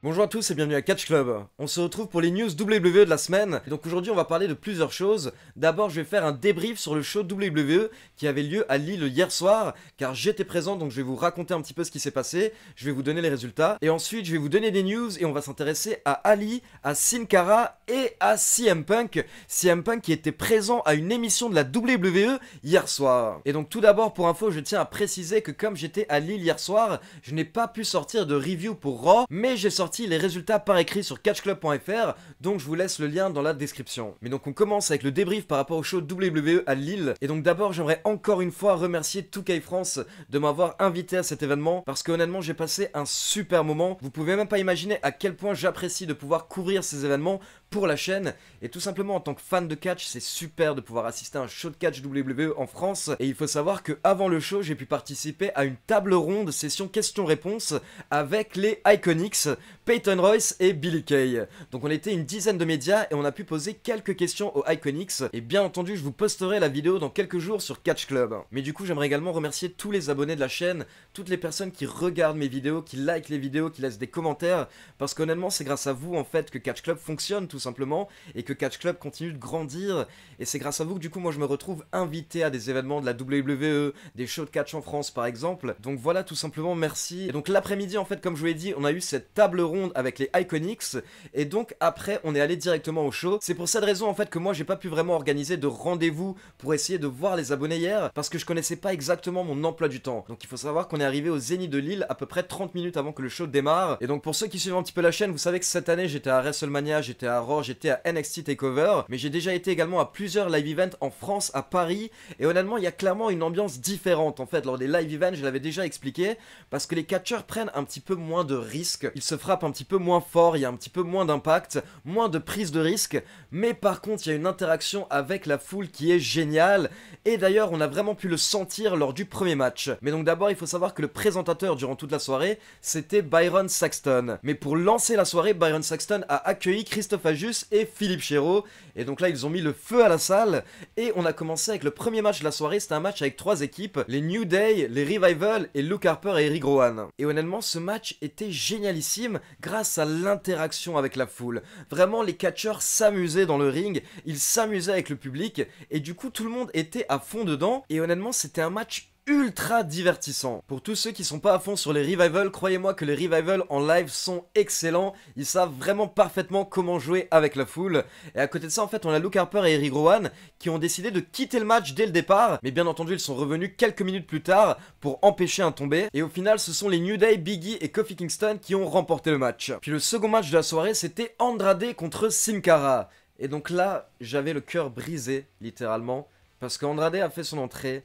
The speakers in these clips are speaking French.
Bonjour à tous et bienvenue à Catch Club. On se retrouve pour les news WWE de la semaine. Et donc aujourd'hui on va parler de plusieurs choses. D'abord je vais faire un débrief sur le show WWE qui avait lieu à Lille hier soir, car j'étais présent, donc je vais vous raconter un petit peu ce qui s'est passé. Je vais vous donner les résultats. Et ensuite je vais vous donner des news et on va s'intéresser à Ali, à Sin Cara et à CM Punk. CM Punk qui était présent à une émission de la WWE hier soir. Et donc tout d'abord pour info, je tiens à préciser que comme j'étais à Lille hier soir, je n'ai pas pu sortir de review pour Raw, mais j'ai sorti les résultats par écrit sur catchclub.fr, donc je vous laisse le lien dans la description. Mais donc on commence avec le débrief par rapport au show WWE à Lille. Et donc d'abord j'aimerais encore une fois remercier 2K France de m'avoir invité à cet événement, parce que honnêtement j'ai passé un super moment. Vous pouvez même pas imaginer à quel point j'apprécie de pouvoir couvrir ces événements pour la chaîne, et tout simplement en tant que fan de catch, c'est super de pouvoir assister à un show de catch WWE en France. Et il faut savoir que avant le show, j'ai pu participer à une table ronde session questions-réponses avec les Iconics, Peyton Royce et Billy Kay. Donc on était une dizaine de médias et on a pu poser quelques questions aux Iconics, et bien entendu je vous posterai la vidéo dans quelques jours sur Catch Club. Mais du coup j'aimerais également remercier tous les abonnés de la chaîne, toutes les personnes qui regardent mes vidéos, qui likent les vidéos, qui laissent des commentaires, parce qu'honnêtement c'est grâce à vous en fait que Catch Club fonctionne tout simplement, et que Catch Club continue de grandir, et c'est grâce à vous que du coup moi je me retrouve invité à des événements de la WWE, des shows de catch en France par exemple. Donc voilà, tout simplement merci. Et donc l'après-midi en fait, comme je vous l'ai dit, on a eu cette table ronde avec les Iconics, et donc après on est allé directement au show. C'est pour cette raison en fait que moi j'ai pas pu vraiment organiser de rendez-vous pour essayer de voir les abonnés hier, parce que je connaissais pas exactement mon emploi du temps. Donc il faut savoir qu'on est arrivé au Zénith de Lille à peu près 30 minutes avant que le show démarre. Et donc pour ceux qui suivent un petit peu la chaîne, vous savez que cette année j'étais à WrestleMania, j'étais à Raw, j'étais à NXT TakeOver, mais j'ai déjà été également à plusieurs live events en France, à Paris, et honnêtement il y a clairement une ambiance différente en fait lors des live events. Je l'avais déjà expliqué, parce que les catcheurs prennent un petit peu moins de risques, ils se frappent un petit peu moins fort, il y a un petit peu moins d'impact, moins de prise de risque, mais par contre il y a une interaction avec la foule qui est géniale, et d'ailleurs on a vraiment pu le sentir lors du premier match. Mais donc d'abord il faut savoir que le présentateur durant toute la soirée c'était Byron Saxton, mais pour lancer la soirée, Byron Saxton a accueilli Christophe Ajus et Philippe Chéreau, et donc là ils ont mis le feu à la salle, et on a commencé avec le premier match de la soirée. C'était un match avec 3 équipes, les New Day, les Revival et Luke Harper et Eric Rowan. Et honnêtement ce match était génialissime grâce à l'interaction avec la foule. Vraiment les catcheurs s'amusaient dans le ring, ils s'amusaient avec le public, et du coup tout le monde était à fond dedans, et honnêtement c'était un match ultra divertissant. Pour tous ceux qui sont pas à fond sur les Revival, croyez-moi que les Revival en live sont excellents, ils savent vraiment parfaitement comment jouer avec la foule. Et à côté de ça en fait on a Luke Harper et Eric Rowan qui ont décidé de quitter le match dès le départ, mais bien entendu ils sont revenus quelques minutes plus tard pour empêcher un tombé, et au final ce sont les New Day, Big E et Kofi Kingston qui ont remporté le match. Puis le second match de la soirée c'était Andrade contre Sin Cara, et donc là j'avais le cœur brisé littéralement, parce qu'Andrade a fait son entrée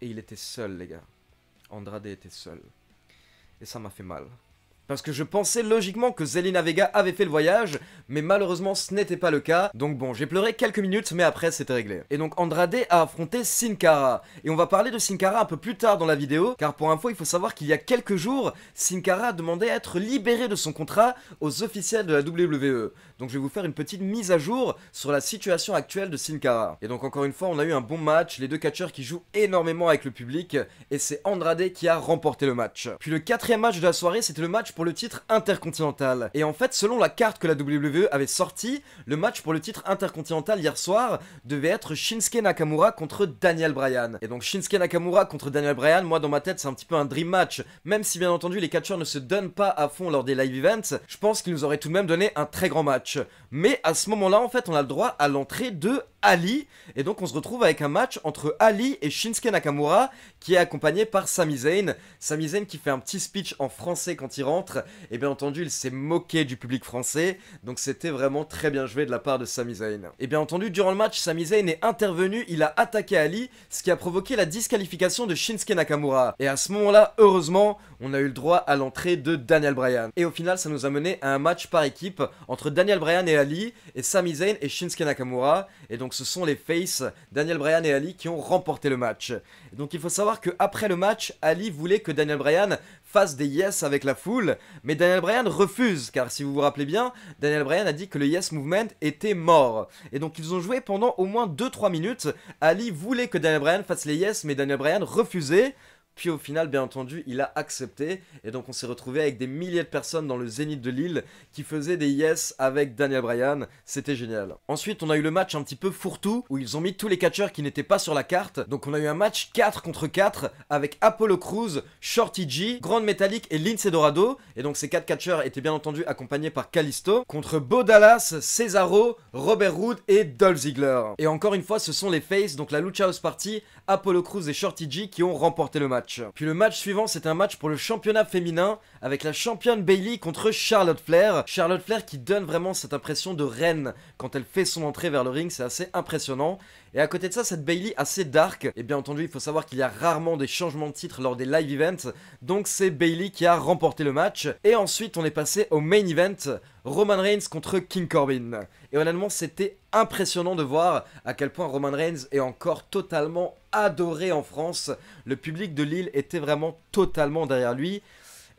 et il était seul les gars. Andrade était seul. Et ça m'a fait mal. Parce que je pensais logiquement que Zelina Vega avait fait le voyage, mais malheureusement ce n'était pas le cas. Donc bon, j'ai pleuré quelques minutes, mais après c'était réglé. Et donc Andrade a affronté Sin Cara. Et on va parler de Sin Cara un peu plus tard dans la vidéo, car pour info il faut savoir qu'il y a quelques jours, Sin Cara a demandé à être libéré de son contrat aux officiels de la WWE. Donc je vais vous faire une petite mise à jour sur la situation actuelle de Sin Cara. Et donc encore une fois on a eu un bon match, les deux catcheurs qui jouent énormément avec le public, et c'est Andrade qui a remporté le match. Puis le quatrième match de la soirée c'était le match pour le titre intercontinental. Et en fait selon la carte que la WWE avait sortie, le match pour le titre intercontinental hier soir devait être Shinsuke Nakamura contre Daniel Bryan. Et donc Shinsuke Nakamura contre Daniel Bryan, moi dans ma tête c'est un petit peu un dream match, même si bien entendu les catcheurs ne se donnent pas à fond lors des live events, je pense qu'ils nous auraient tout de même donné un très grand match. Mais à ce moment là en fait on a le droit à l'entrée de Ali, et donc on se retrouve avec un match entre Ali et Shinsuke Nakamura qui est accompagné par Sami Zayn. Sami Zayn qui fait un petit speech en français quand il rentre, et bien entendu il s'est moqué du public français, donc c'était vraiment très bien joué de la part de Sami Zayn. Et bien entendu durant le match Sami Zayn est intervenu, il a attaqué Ali, ce qui a provoqué la disqualification de Shinsuke Nakamura. Et à ce moment là heureusement on a eu le droit à l'entrée de Daniel Bryan. Et au final ça nous a mené à un match par équipe entre Daniel Bryan et Ali, et Sami Zayn et Shinsuke Nakamura, et donc ce sont les faces, Daniel Bryan et Ali, qui ont remporté le match. Et donc il faut savoir que après le match, Ali voulait que Daniel Bryan fasse des yes avec la foule, mais Daniel Bryan refuse, car si vous vous rappelez bien, Daniel Bryan a dit que le yes movement était mort. Et donc ils ont joué pendant au moins 2-3 minutes, Ali voulait que Daniel Bryan fasse les yes, mais Daniel Bryan refusait. Puis au final, bien entendu, il a accepté. Et donc on s'est retrouvé avec des milliers de personnes dans le Zénith de Lille qui faisaient des yes avec Daniel Bryan. C'était génial. Ensuite, on a eu le match un petit peu fourre-tout où ils ont mis tous les catcheurs qui n'étaient pas sur la carte. Donc on a eu un match 4 contre 4 avec Apollo Crews, Shorty G, Grand Metalik et Lince Dorado. Et donc ces 4 catcheurs étaient bien entendu accompagnés par Kalisto contre Bo Dallas, Cesaro, Robert Roode et Dolph Ziggler. Et encore une fois, ce sont les faces, donc la Lucha House Party, Apollo Crews et Shorty G qui ont remporté le match. Puis le match suivant, c'est un match pour le championnat féminin avec la championne Bayley contre Charlotte Flair. Charlotte Flair qui donne vraiment cette impression de reine quand elle fait son entrée vers le ring, c'est assez impressionnant. Et à côté de ça, cette Bayley assez dark, et bien entendu il faut savoir qu'il y a rarement des changements de titre lors des live events, donc c'est Bayley qui a remporté le match. Et ensuite on est passé au main event, Roman Reigns contre King Corbin. Et honnêtement c'était impressionnant de voir à quel point Roman Reigns est encore totalement adoré en France. Le public de Lille était vraiment totalement derrière lui.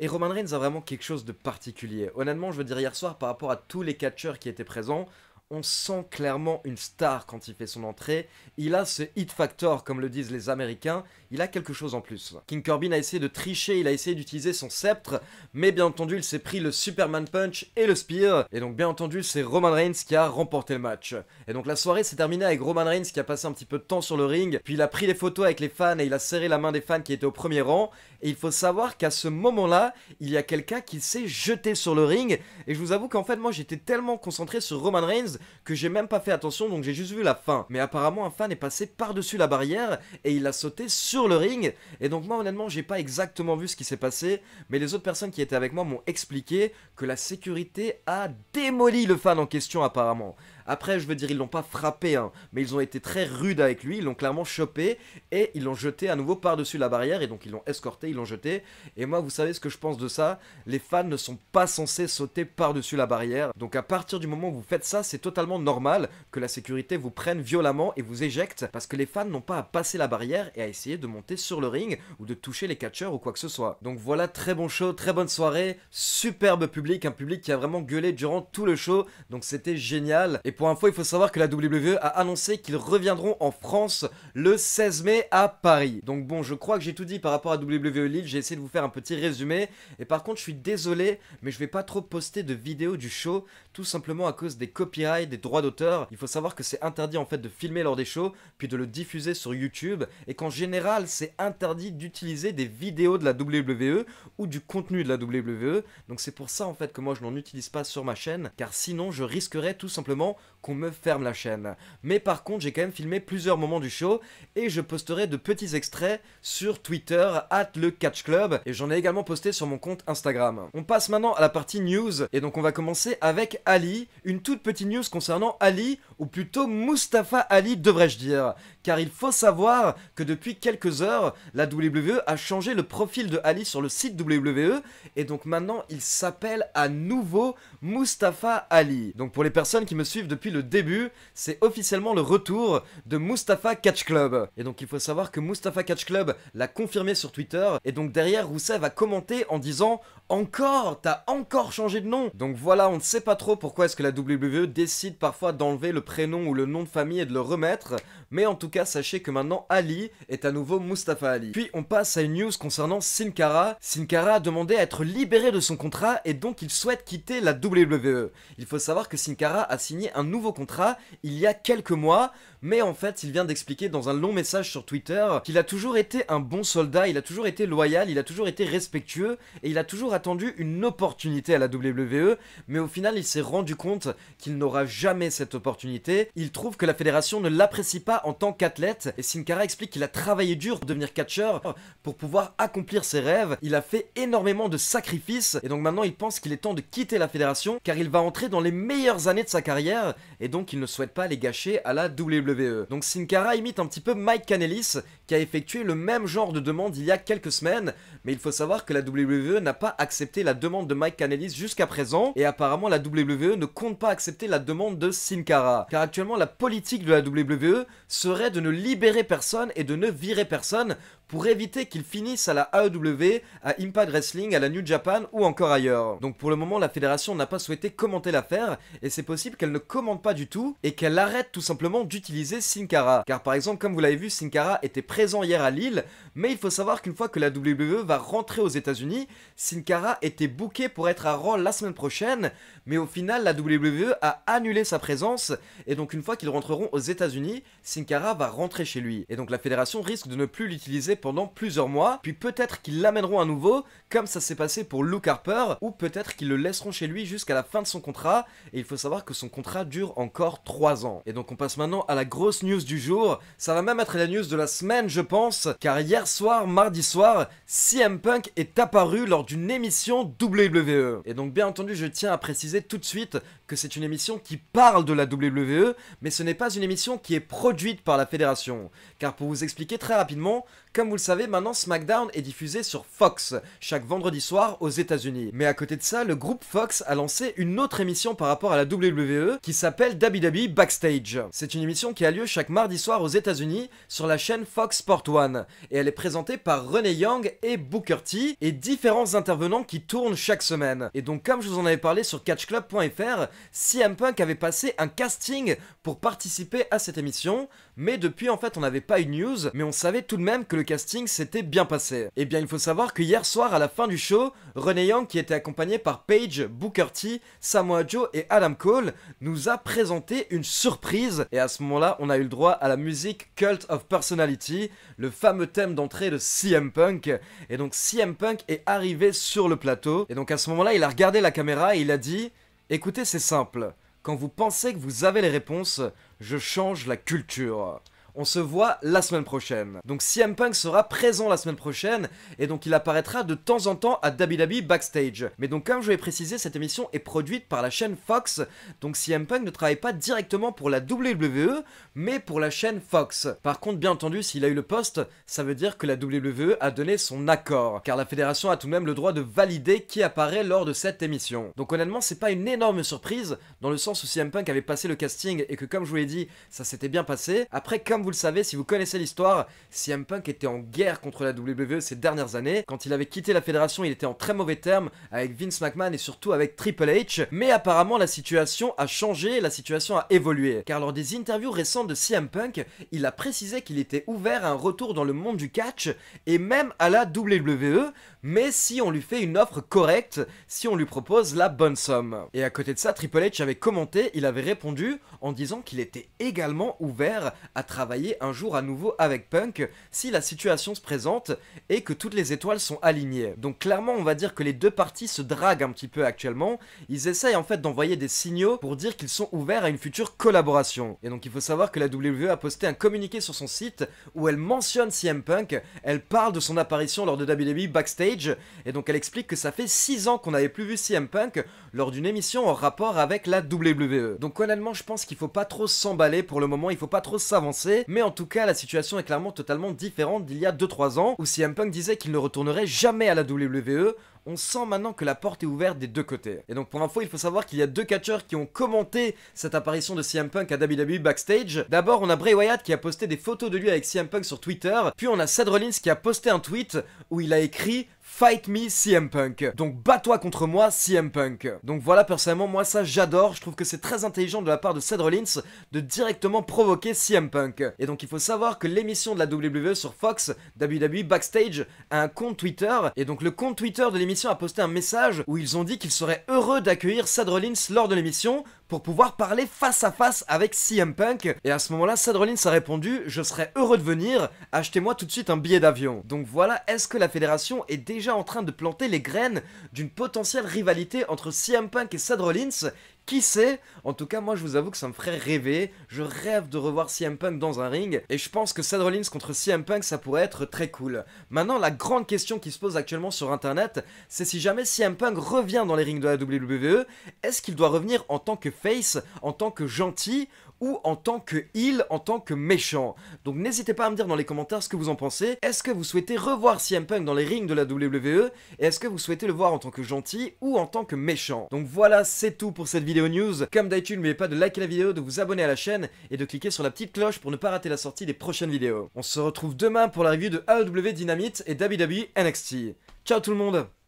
Et Roman Reigns a vraiment quelque chose de particulier. Honnêtement, je veux dire, hier soir, par rapport à tous les catcheurs qui étaient présents, on sent clairement une star quand il fait son entrée. Il a ce hit factor, comme le disent les Américains. Il a quelque chose en plus. King Corbin a essayé de tricher, il a essayé d'utiliser son sceptre, mais bien entendu, il s'est pris le Superman Punch et le Spear. Et donc, bien entendu, c'est Roman Reigns qui a remporté le match. Et donc, la soirée s'est terminée avec Roman Reigns qui a passé un petit peu de temps sur le ring. Puis, il a pris les photos avec les fans et il a serré la main des fans qui étaient au premier rang. Et il faut savoir qu'à ce moment-là, il y a quelqu'un qui s'est jeté sur le ring. Et je vous avoue qu'en fait, moi, j'étais tellement concentré sur Roman Reigns que j'ai même pas fait attention, donc j'ai juste vu la fin. Mais apparemment, un fan est passé par-dessus la barrière et il a sauté sur le ring. Et donc moi, honnêtement, j'ai pas exactement vu ce qui s'est passé, mais les autres personnes qui étaient avec moi m'ont expliqué que la sécurité a démoli le fan en question apparemment. Après, je veux dire, ils l'ont pas frappé, hein, mais ils ont été très rudes avec lui, ils l'ont clairement chopé et ils l'ont jeté à nouveau par-dessus la barrière et donc ils l'ont escorté, ils l'ont jeté. Et moi, vous savez ce que je pense de ça, les fans ne sont pas censés sauter par-dessus la barrière. Donc à partir du moment où vous faites ça, c'est totalement normal que la sécurité vous prenne violemment et vous éjecte parce que les fans n'ont pas à passer la barrière et à essayer de monter sur le ring ou de toucher les catcheurs ou quoi que ce soit. Donc voilà, très bon show, très bonne soirée, superbe public, un public qui a vraiment gueulé durant tout le show, donc c'était génial. Et pour info, il faut savoir que la WWE a annoncé qu'ils reviendront en France le 16 mai à Paris. Donc bon, je crois que j'ai tout dit par rapport à WWE Lille, j'ai essayé de vous faire un petit résumé. Et par contre, je suis désolé, mais je vais pas trop poster de vidéos du show, tout simplement à cause des copyrights, des droits d'auteur. Il faut savoir que c'est interdit en fait de filmer lors des shows, puis de le diffuser sur YouTube, et qu'en général, c'est interdit d'utiliser des vidéos de la WWE ou du contenu de la WWE. Donc c'est pour ça en fait que moi je n'en utilise pas sur ma chaîne, car sinon je risquerais tout simplement qu'on me ferme la chaîne. Mais par contre, j'ai quand même filmé plusieurs moments du show et je posterai de petits extraits sur Twitter @lecatchclub et j'en ai également posté sur mon compte Instagram. On passe maintenant à la partie news et donc on va commencer avec Ali, une toute petite news concernant Ali, ou plutôt Mustafa Ali devrais-je dire, car il faut savoir que depuis quelques heures, la WWE a changé le profil de Ali sur le site WWE et donc maintenant il s'appelle à nouveau Mustafa Ali. Donc pour les personnes qui me suivent depuis le début, c'est officiellement le retour de Mustafa Catch Club. Et donc il faut savoir que Mustafa Catch Club l'a confirmé sur Twitter, et donc derrière Rousseff a commenté en disant « Encore, t'as encore changé de nom !» Donc voilà, on ne sait pas trop pourquoi est-ce que la WWE décide parfois d'enlever le prénom ou le nom de famille et de le remettre, mais en tout cas sachez que maintenant Ali est à nouveau Mustafa Ali. Puis on passe à une news concernant Sin Cara. Sin Cara a demandé à être libéré de son contrat et donc il souhaite quitter la WWE. Il faut savoir que Sin Cara a signé un nouveau contrat il y a quelques mois, mais en fait il vient d'expliquer dans un long message sur Twitter qu'il a toujours été un bon soldat, il a toujours été loyal, il a toujours été respectueux et il a toujours attendu une opportunité à la WWE, mais au final il s'est rendu compte qu'il n'aura jamais cette opportunité. Il trouve que la fédération ne l'apprécie pas en tant qu'athlète et Sin Cara explique qu'il a travaillé dur pour devenir catcheur pour pouvoir accomplir ses rêves. Il a fait énormément de sacrifices et donc maintenant il pense qu'il est temps de quitter la fédération car il va entrer dans les meilleures années de sa carrière et donc il ne souhaite pas les gâcher à la WWE. Donc Sin Cara imite un petit peu Mike Kanellis qui a effectué le même genre de demande il y a quelques semaines, mais il faut savoir que la WWE n'a pas accepté la demande de Mike Kanellis jusqu'à présent et apparemment la WWE ne compte pas accepter la demande de Sin Cara car actuellement la politique de la WWE serait de ne libérer personne et de ne virer personne pour éviter qu'il finisse à la AEW, à Impact Wrestling, à la New Japan ou encore ailleurs. Donc pour le moment, la fédération n'a pas souhaité commenter l'affaire et c'est possible qu'elle ne commente pas du tout et qu'elle arrête tout simplement d'utiliser Sin Cara. Car par exemple, comme vous l'avez vu, Sin Cara était présent hier à Lille, mais il faut savoir qu'une fois que la WWE va rentrer aux États-Unis, Sin Cara était booké pour être à Raw la semaine prochaine, mais au final, la WWE a annulé sa présence et donc une fois qu'ils rentreront aux États-Unis, Sin Cara va rentrer chez lui. Et donc la fédération risque de ne plus l'utiliser pendant plusieurs mois, puis peut-être qu'ils l'amèneront à nouveau, comme ça s'est passé pour Luke Harper, ou peut-être qu'ils le laisseront chez lui jusqu'à la fin de son contrat, et il faut savoir que son contrat dure encore 3 ans. Et donc on passe maintenant à la grosse news du jour, ça va même être la news de la semaine je pense, car hier soir, mardi soir, CM Punk est apparu lors d'une émission WWE. Et donc bien entendu je tiens à préciser tout de suite que c'est une émission qui parle de la WWE, mais ce n'est pas une émission qui est produite par la fédération. Car pour vous expliquer très rapidement, comme vous le savez, maintenant SmackDown est diffusé sur Fox, chaque vendredi soir aux États-Unis. Mais à côté de ça, le groupe Fox a lancé une autre émission par rapport à la WWE qui s'appelle WWE Backstage. C'est une émission qui a lieu chaque mardi soir aux États-Unis sur la chaîne Fox Sport 1. Et elle est présentée par Renee Young et Booker T et différents intervenants qui tournent chaque semaine. Et donc comme je vous en avais parlé sur catchclub.fr, CM Punk avait passé un casting pour participer à cette émission, mais depuis en fait on n'avait pas une news, mais on savait tout de même que le casting s'était bien passé. Et bien il faut savoir que hier soir à la fin du show, Renee Young qui était accompagné par Paige, Booker T, Samoa Joe et Adam Cole nous a présenté une surprise et à ce moment-là on a eu le droit à la musique Cult of Personality, le fameux thème d'entrée de CM Punk. Et donc CM Punk est arrivé sur le plateau et donc à ce moment-là il a regardé la caméra et il a dit « Écoutez c'est simple, quand vous pensez que vous avez les réponses, je change la culture ». On se voit la semaine prochaine. Donc CM Punk sera présent la semaine prochaine et donc il apparaîtra de temps en temps à WWE Backstage. Mais donc comme je l'ai précisé, cette émission est produite par la chaîne Fox. Donc CM Punk ne travaille pas directement pour la WWE, mais pour la chaîne Fox. Par contre, bien entendu, s'il a eu le poste, ça veut dire que la WWE a donné son accord. Car la fédération a tout de même le droit de valider qui apparaît lors de cette émission. Donc honnêtement, c'est pas une énorme surprise, dans le sens où CM Punk avait passé le casting et que comme je vous l'ai dit, ça s'était bien passé. Après, comme vous le savez, si vous connaissez l'histoire, CM Punk était en guerre contre la WWE ces dernières années. Quand il avait quitté la fédération, il était en très mauvais termes avec Vince McMahon et surtout avec Triple H. Mais apparemment, la situation a changé, la situation a évolué. Car lors des interviews récentes de CM Punk, il a précisé qu'il était ouvert à un retour dans le monde du catch et même à la WWE, mais si on lui fait une offre correcte, si on lui propose la bonne somme. Et à côté de ça, Triple H avait commenté, il avait répondu en disant qu'il était également ouvert à travailler un jour à nouveau avec Punk si la situation se présente et que toutes les étoiles sont alignées. Donc clairement on va dire que les deux parties se draguent un petit peu actuellement, ils essayent en fait d'envoyer des signaux pour dire qu'ils sont ouverts à une future collaboration. Et donc il faut savoir que la WWE a posté un communiqué sur son site où elle mentionne CM Punk, elle parle de son apparition lors de WWE Backstage et donc elle explique que ça fait 6 ans qu'on n'avait plus vu CM Punk lors d'une émission en rapport avec la WWE. Donc honnêtement je pense qu'il faut pas trop s'emballer pour le moment, il faut pas trop s'avancer. Mais en tout cas, la situation est clairement totalement différente d'il y a 2-3 ans où CM Punk disait qu'il ne retournerait jamais à la WWE. On sent maintenant que la porte est ouverte des deux côtés. Et donc pour info, il faut savoir qu'il y a 2 catcheurs qui ont commenté cette apparition de CM Punk à WWE Backstage. D'abord, on a Bray Wyatt qui a posté des photos de lui avec CM Punk sur Twitter. Puis on a Seth Rollins qui a posté un tweet où il a écrit Fight me CM Punk. Donc bats-toi contre moi CM Punk. Donc voilà, personnellement moi ça j'adore, je trouve que c'est très intelligent de la part de Seth Rollins de directement provoquer CM Punk. Et donc il faut savoir que l'émission de la WWE sur Fox, WWE Backstage, a un compte Twitter. Et donc le compte Twitter de l'émission a posté un message où ils ont dit qu'ils seraient heureux d'accueillir Seth Rollins lors de l'émission pour pouvoir parler face à face avec CM Punk. Et à ce moment-là, Seth Rollins a répondu « Je serais heureux de venir, achetez-moi tout de suite un billet d'avion ». Donc voilà, est-ce que la fédération est déjà en train de planter les graines d'une potentielle rivalité entre CM Punk et Seth Rollins ? Qui sait? En tout cas, moi je vous avoue que ça me ferait rêver. Je rêve de revoir CM Punk dans un ring. Et je pense que Seth Rollins contre CM Punk, ça pourrait être très cool. Maintenant, la grande question qui se pose actuellement sur internet, c'est si jamais CM Punk revient dans les rings de la WWE, est-ce qu'il doit revenir en tant que face, en tant que gentil, ou en tant que heel, en tant que méchant. Donc n'hésitez pas à me dire dans les commentaires ce que vous en pensez. Est-ce que vous souhaitez revoir CM Punk dans les rings de la WWE? Et est-ce que vous souhaitez le voir en tant que gentil ou en tant que méchant? Donc voilà, c'est tout pour cette vidéo news. Comme d'habitude, n'oubliez pas de liker la vidéo, de vous abonner à la chaîne et de cliquer sur la petite cloche pour ne pas rater la sortie des prochaines vidéos. On se retrouve demain pour la review de AEW Dynamite et WWE NXT. Ciao tout le monde!